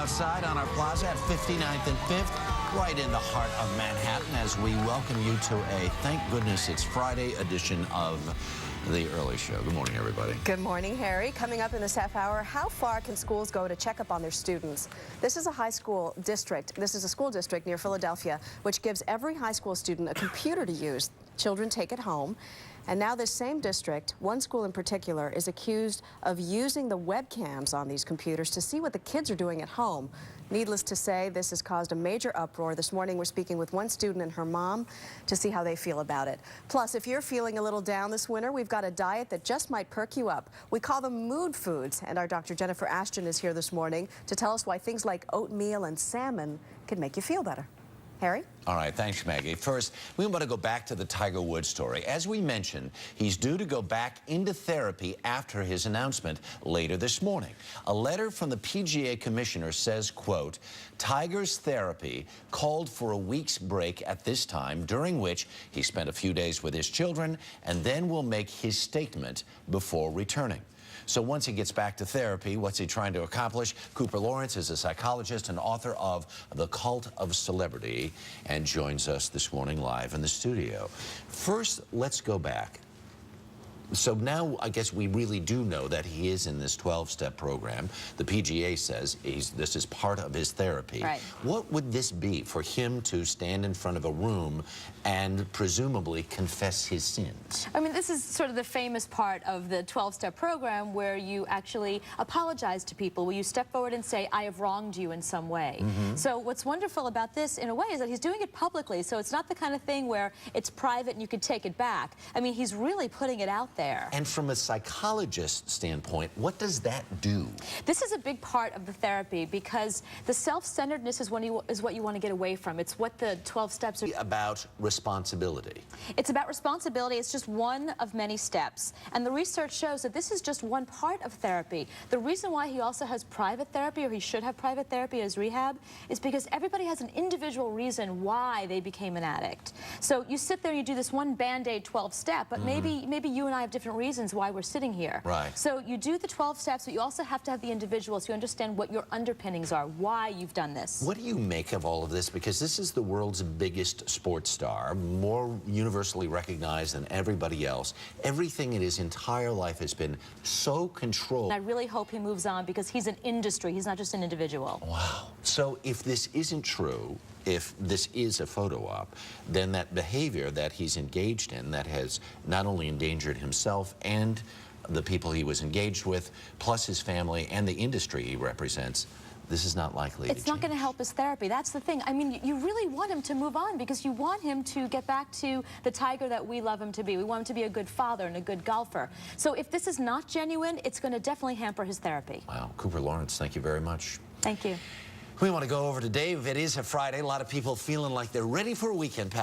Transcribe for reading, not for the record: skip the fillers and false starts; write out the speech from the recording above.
outside on our plaza at 59th and 5th, right in the heart of Manhattan, as we welcome you to a thank goodness it's Friday edition of The Early Show. Good morning, everybody. Good morning, Harry. Coming up in this half hour, how far can schools go to check up on their students? This is a high school district. This is a school district near Philadelphia, which gives every high school student a computer to use. Children take it home. And now this same district, one school in particular, is accused of using the webcams on these computers to see what the kids are doing at home. Needless to say, this has caused a major uproar. This morning we're speaking with one student and her mom to see how they feel about it. Plus, if you're feeling a little down this winter, we've got a diet that just might perk you up. We call them mood foods, and our Dr. Jennifer Ashton is here this morning to tell us why things like oatmeal and salmon can make you feel better. Harry? All right, thanks, Maggie. First, we want to go back to the Tiger Woods story. As we mentioned, he's due to go back into therapy after his announcement later this morning. A letter from the PGA commissioner says, quote, Tiger's therapy called for a week's break at this time, during which he spent a few days with his children and then will make his statement before returning. So once he gets back to therapy, what's he trying to accomplish? Cooper Lawrence is a psychologist and author of The Cult of Celebrity and joins us this morning live in the studio. First, let's go back. So now I guess we really do know that he is in this 12-step program. The PGA says this is part of his therapy. Right. What would this be for him to stand in front of a room and presumably confess his sins? I mean, this is sort of the famous part of the 12-step program where you actually apologize to people, where you step forward and say, I have wronged you in some way. So what's wonderful about this, in a way, is that he's doing it publicly, so it's not the kind of thing where it's private and you could take it back. I mean, he's really putting it out there. And from a psychologist standpoint, what does that do? This is a big part of the therapy because the self-centeredness is what you want to get away from. It's what the 12 steps are about. Responsibility. It's about responsibility. It's just one of many steps. And the research shows that this is just one part of therapy. The reason why he also has private therapy, or he should have private therapy as rehab, is because everybody has an individual reason why they became an addict. So you sit there and you do this one Band-Aid 12-step, but maybe you and I have different reasons why we're sitting here. Right. So you do the 12 steps, but you also have to have the individual so you understand what your underpinnings are, why you've done this. What do you make of all of this? Because this is the world's biggest sports star, more universally recognized than everybody else. Everything in his entire life has been so controlled. And I really hope he moves on because he's an industry. He's not just an individual. Wow. So if this isn't true, if this is a photo op, then that behavior that he's engaged in that has not only endangered himself and the people he was engaged with, plus his family and the industry he represents, this is not likely to change. It's not going to help his therapy. That's the thing. I mean, you really want him to move on because you want him to get back to the Tiger that we love him to be. We want him to be a good father and a good golfer. So if this is not genuine, it's going to definitely hamper his therapy. Wow. Cooper Lawrence, thank you very much. Thank you. We want to go over to Dave. It is a Friday. A lot of people feeling like they're ready for a weekend, pal.